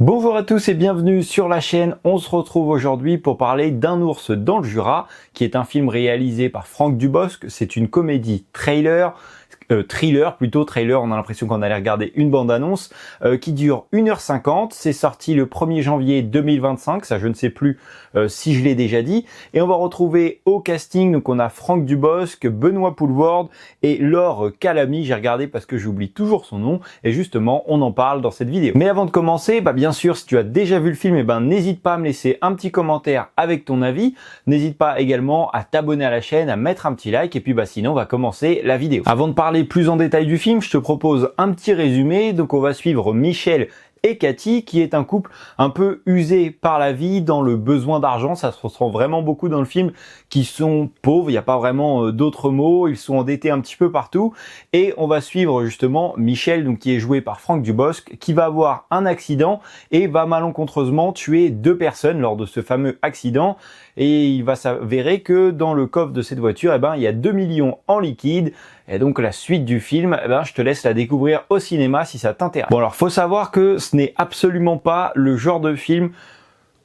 Bonjour à tous et bienvenue sur la chaîne. On se retrouve aujourd'hui pour parler d'Un ours dans le Jura, qui est un film réalisé par Franck Dubosc. C'est une comédie thriller, on a l'impression qu'on allait regarder une bande-annonce, qui dure 1h50. C'est sorti le 1er janvier 2025, ça je ne sais plus si je l'ai déjà dit. Et on va retrouver au casting, donc on a Franck Dubosc, Benoît Poelvoorde et Laure Calamy. J'ai regardé parce que j'oublie toujours son nom et justement on en parle dans cette vidéo. Mais avant de commencer, bien sûr si tu as déjà vu le film, n'hésite pas à me laisser un petit commentaire avec ton avis. N'hésite pas également à t'abonner à la chaîne, à mettre un petit like et puis sinon on va commencer la vidéo. Avant de parler plus en détail du film, je te propose un petit résumé. Donc on va suivre Michel et Cathy, qui est un couple un peu usé par la vie, dans le besoin d'argent. Ça se ressent vraiment beaucoup dans le film, qui sont pauvres, il n'y a pas vraiment d'autres mots, ils sont endettés un petit peu partout. Et on va suivre justement Michel, donc qui est joué par Franck Dubosc, qui va avoir un accident et va malencontreusement tuer 2 personnes lors de ce fameux accident. Et il va s'avérer que dans le coffre de cette voiture, il y a 2 millions en liquide. Et donc la suite du film, je te laisse la découvrir au cinéma si ça t'intéresse. Bon alors, faut savoir que ce n'est absolument pas le genre de film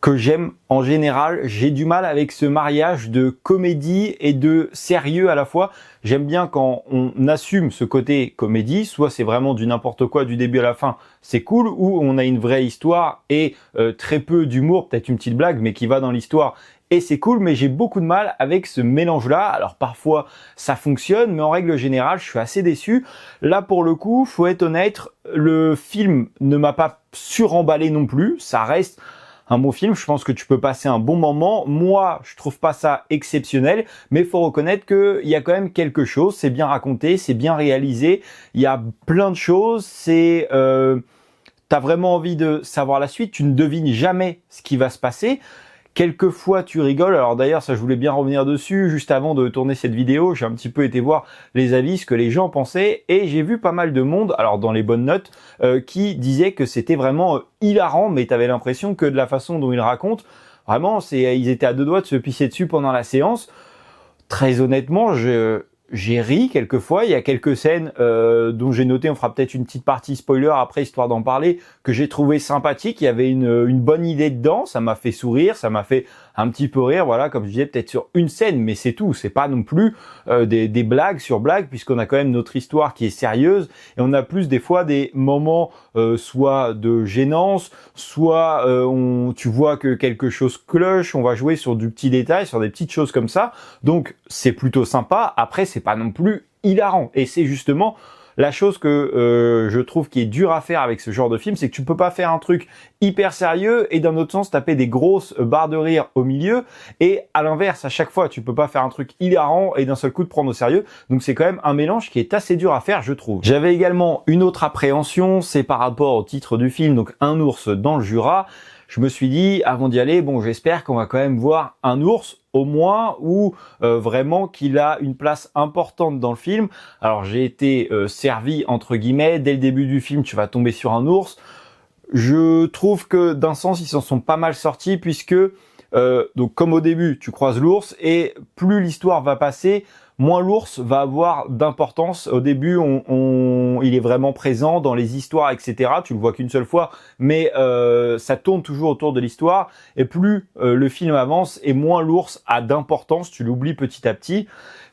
que j'aime en général. J'ai du mal avec ce mariage de comédie et de sérieux à la fois. J'aime bien quand on assume ce côté comédie, soit c'est vraiment du n'importe quoi du début à la fin, c'est cool, ou on a une vraie histoire et très peu d'humour, peut-être une petite blague, mais qui va dans l'histoire. Et c'est cool, mais j'ai beaucoup de mal avec ce mélange-là. Alors parfois ça fonctionne, mais en règle générale, je suis assez déçu. Là pour le coup, faut être honnête, le film ne m'a pas suremballé non plus. Ça reste un bon film, je pense que tu peux passer un bon moment. Moi, je trouve pas ça exceptionnel, mais il faut reconnaître qu'il y a quand même quelque chose. C'est bien raconté, c'est bien réalisé. Il y a plein de choses. T'as vraiment envie de savoir la suite. Tu ne devines jamais ce qui va se passer. Quelquefois tu rigoles. Alors d'ailleurs, ça je voulais bien revenir dessus. Juste avant de tourner cette vidéo, j'ai un petit peu été voir les avis, ce que les gens pensaient, et j'ai vu pas mal de monde, alors dans les bonnes notes, qui disaient que c'était vraiment hilarant, mais t'avais l'impression que de la façon dont ils racontent, vraiment, ils étaient à 2 doigts de se pisser dessus pendant la séance. Très honnêtement, j'ai ri quelquefois. Il y a quelques scènes dont j'ai noté, on fera peut-être une petite partie spoiler après, histoire d'en parler, que j'ai trouvé sympathique. Il y avait une bonne idée dedans, ça m'a fait sourire, ça m'a fait un petit peu rire, voilà, comme je disais, peut-être sur une scène, mais c'est tout. C'est pas non plus des blagues sur blagues, puisqu'on a quand même notre histoire qui est sérieuse, et on a plus des fois des moments soit de gênance, soit tu vois que quelque chose cloche, on va jouer sur du petit détail, sur des petites choses comme ça. Donc c'est plutôt sympa. Après, c'est pas non plus hilarant, et c'est justement la chose que je trouve qui est dur à faire avec ce genre de film, c'est que tu peux pas faire un truc hyper sérieux et d'un autre sens taper des grosses barres de rire au milieu, et à l'inverse, à chaque fois tu peux pas faire un truc hilarant et d'un seul coup te prendre au sérieux. Donc c'est quand même un mélange qui est assez dur à faire, je trouve. J'avais également une autre appréhension, c'est par rapport au titre du film, donc Un ours dans le Jura. Je me suis dit, avant d'y aller, j'espère qu'on va quand même voir un ours, au moins, ou vraiment qu'il a une place importante dans le film. Alors j'ai été servi entre guillemets. Dès le début du film, tu vas tomber sur un ours. Je trouve que d'un sens, ils s'en sont pas mal sortis, puisque donc comme au début, tu croises l'ours, et plus l'histoire va passer, moins l'ours va avoir d'importance. Au début, il est vraiment présent dans les histoires, etc. Tu le vois qu'une seule fois, mais ça tourne toujours autour de l'histoire. Et plus le film avance, et moins l'ours a d'importance, tu l'oublies petit à petit.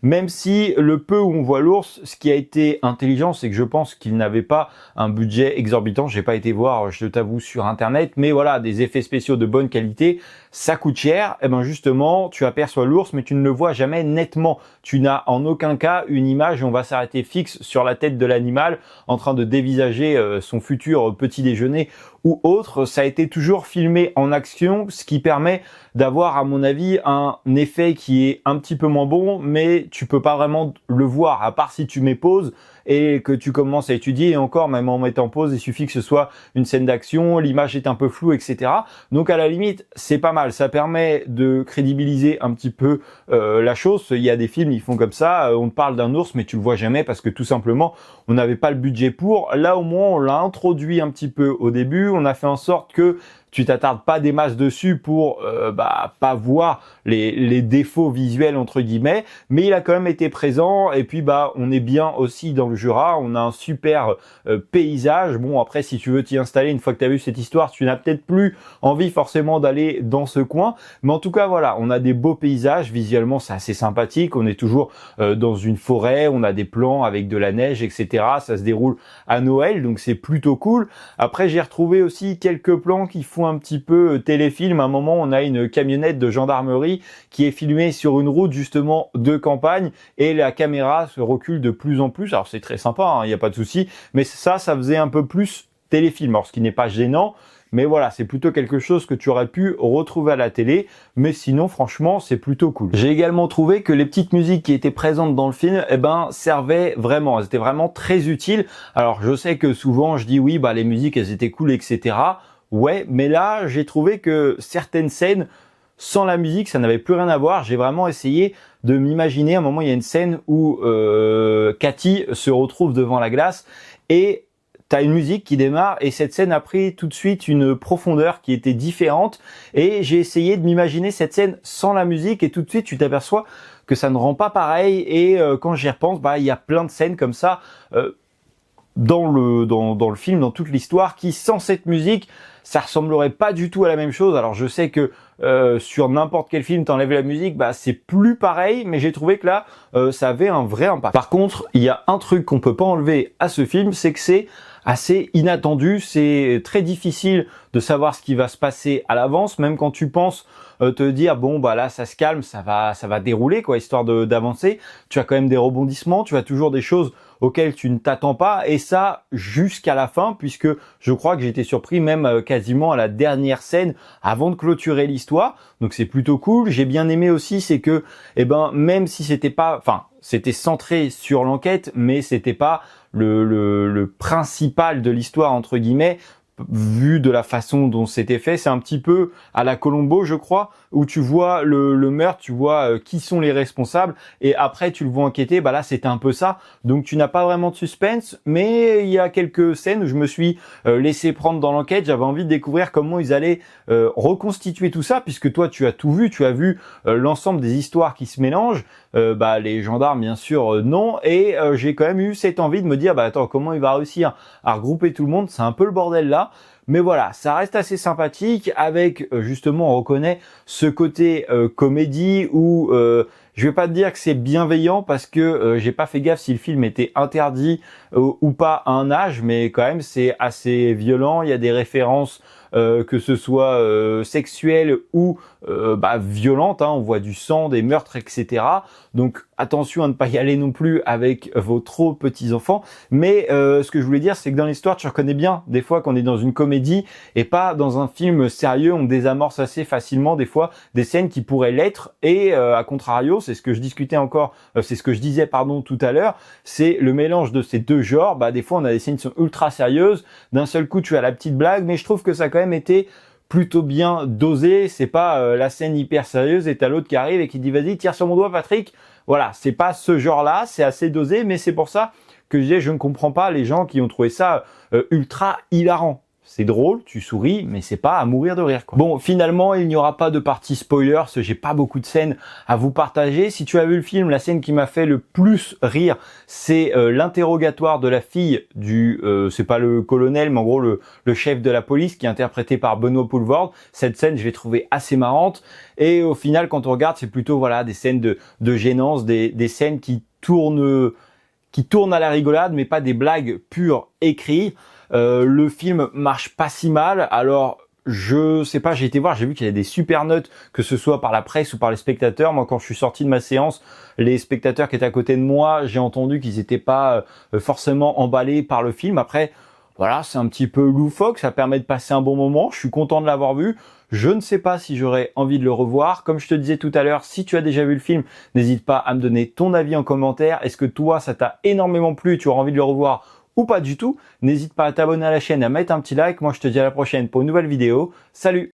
Même si le peu où on voit l'ours, ce qui a été intelligent, c'est que je pense qu'il n'avait pas un budget exorbitant. J'ai pas été voir, je t'avoue, sur internet, mais voilà, des effets spéciaux de bonne qualité, ça coûte cher. Et justement, tu aperçois l'ours, mais tu ne le vois jamais nettement. Tu n'as en aucun cas une image où on va s'arrêter fixe sur la tête de l'animal en train de dévisager son futur petit déjeuner ou autre. Ça a été toujours filmé en action, ce qui permet d'avoir, à mon avis, un effet qui est un petit peu moins bon, mais tu peux pas vraiment le voir, à part si tu mets pause et que tu commences à étudier. Et encore, même en mettant pause, il suffit que ce soit une scène d'action, l'image est un peu floue, etc. Donc à la limite, c'est pas mal. Ça permet de crédibiliser un petit peu la chose. Il y a des films, ils font comme ça, on te parle d'un ours, mais tu le vois jamais parce que tout simplement, on n'avait pas le budget pour. Là, au moins, on l'a introduit un petit peu au début. On a fait en sorte que tu t'attardes pas des masses dessus pour pas voir les défauts visuels entre guillemets, mais il a quand même été présent. Et puis on est bien aussi dans le Jura, on a un super paysage. Bon, après, si tu veux t'y installer, une fois que tu as vu cette histoire, tu n'as peut-être plus envie forcément d'aller dans ce coin. Mais en tout cas, voilà, on a des beaux paysages. Visuellement, c'est assez sympathique. On est toujours dans une forêt, on a des plans avec de la neige, etc. Ça se déroule à Noël, donc c'est plutôt cool. Après, j'ai retrouvé aussi quelques plans qui font un petit peu téléfilm. À un moment, on a une camionnette de gendarmerie qui est filmée sur une route justement de campagne et la caméra se recule de plus en plus. Alors c'est très sympa, il n'y a pas de souci, mais ça faisait un peu plus téléfilm. Alors ce qui n'est pas gênant, mais voilà, c'est plutôt quelque chose que tu aurais pu retrouver à la télé. Mais sinon, franchement, c'est plutôt cool. J'ai également trouvé que les petites musiques qui étaient présentes dans le film, servaient vraiment. Elles étaient vraiment très utiles. Alors, je sais que souvent, je dis oui, bah les musiques, elles étaient cool, etc. Ouais, mais là, j'ai trouvé que certaines scènes, sans la musique, ça n'avait plus rien à voir. J'ai vraiment essayé de m'imaginer. À un moment, il y a une scène où Cathy se retrouve devant la glace et t'as une musique qui démarre et cette scène a pris tout de suite une profondeur qui était différente et j'ai essayé de m'imaginer cette scène sans la musique et tout de suite tu t'aperçois que ça ne rend pas pareil et quand j'y repense, il y a plein de scènes comme ça dans le film, dans toute l'histoire qui sans cette musique, ça ressemblerait pas du tout à la même chose. Alors je sais que sur n'importe quel film, t'enlèves la musique, c'est plus pareil, mais j'ai trouvé que là, ça avait un vrai impact. Par contre, il y a un truc qu'on peut pas enlever à ce film, c'est que c'est assez inattendu, c'est très difficile de savoir ce qui va se passer à l'avance, même quand tu penses te dire bon là ça se calme, ça va dérouler quoi, histoire d'avancer. Tu as quand même des rebondissements, tu as toujours des choses auxquelles tu ne t'attends pas et ça jusqu'à la fin, puisque je crois que j'ai été surpris même quasiment à la dernière scène avant de clôturer l'histoire. Donc c'est plutôt cool. J'ai bien aimé aussi, c'est que même si c'était centré sur l'enquête, mais c'était pas le principal de l'histoire entre guillemets. Vu de la façon dont c'était fait, c'est un petit peu à la Columbo, je crois, où tu vois le meurtre, tu vois qui sont les responsables, et après tu le vois enquêter. Là, c'était un peu ça. Donc tu n'as pas vraiment de suspense, mais il y a quelques scènes où je me suis laissé prendre dans l'enquête. J'avais envie de découvrir comment ils allaient reconstituer tout ça, puisque toi tu as tout vu, tu as vu l'ensemble des histoires qui se mélangent. Les gendarmes, bien sûr, non. Et j'ai quand même eu cette envie de me dire, attends, comment il va réussir à regrouper tout le monde? C'est un peu le bordel là. Mais voilà, ça reste assez sympathique avec, justement, on reconnaît ce côté comédie où je vais pas te dire que c'est bienveillant parce que j'ai pas fait gaffe si le film était interdit ou pas à un âge, mais quand même c'est assez violent. Il y a des références que ce soit sexuelles ou violentes. On voit du sang, des meurtres, etc. Donc attention à ne pas y aller non plus avec vos trop petits enfants. Mais ce que je voulais dire, c'est que dans l'histoire, tu reconnais bien des fois qu'on est dans une comédie et pas dans un film sérieux. On désamorce assez facilement des fois des scènes qui pourraient l'être. Et à contrario, c'est ce que je disais tout à l'heure, c'est le mélange de ces deux genres. Des fois, on a des scènes qui sont ultra sérieuses. D'un seul coup, tu as la petite blague, mais je trouve que ça a quand même été plutôt bien dosé. C'est pas la scène hyper sérieuse et t'as l'autre qui arrive et qui dit vas-y, tire sur mon doigt, Patrick. Voilà, c'est pas ce genre-là, c'est assez dosé, mais c'est pour ça que je disais, je ne comprends pas les gens qui ont trouvé ça ultra hilarant. C'est drôle, tu souris, mais c'est pas à mourir de rire, quoi. Bon, finalement, il n'y aura pas de partie spoiler, parce que j'ai pas beaucoup de scènes à vous partager. Si tu as vu le film, la scène qui m'a fait le plus rire, c'est l'interrogatoire de la fille du, c'est pas le colonel, mais en gros le chef de la police, qui est interprété par Benoît Poelvoorde. Cette scène, je l'ai trouvée assez marrante. Et au final, quand on regarde, c'est plutôt des scènes de gênance, des scènes qui tournent à la rigolade, mais pas des blagues pures écrites. Le film marche pas si mal. Alors, je sais pas, j'ai été voir, j'ai vu qu'il y avait des super notes, que ce soit par la presse ou par les spectateurs. Moi, quand je suis sorti de ma séance, les spectateurs qui étaient à côté de moi, j'ai entendu qu'ils étaient pas forcément emballés par le film. Après, voilà, c'est un petit peu loufoque, ça permet de passer un bon moment. Je suis content de l'avoir vu. Je ne sais pas si j'aurais envie de le revoir. Comme je te disais tout à l'heure, si tu as déjà vu le film, n'hésite pas à me donner ton avis en commentaire. Est-ce que toi, ça t'a énormément plu, tu auras envie de le revoir ou pas du tout? N'hésite pas à t'abonner à la chaîne, à mettre un petit like. Moi, je te dis à la prochaine pour une nouvelle vidéo. Salut!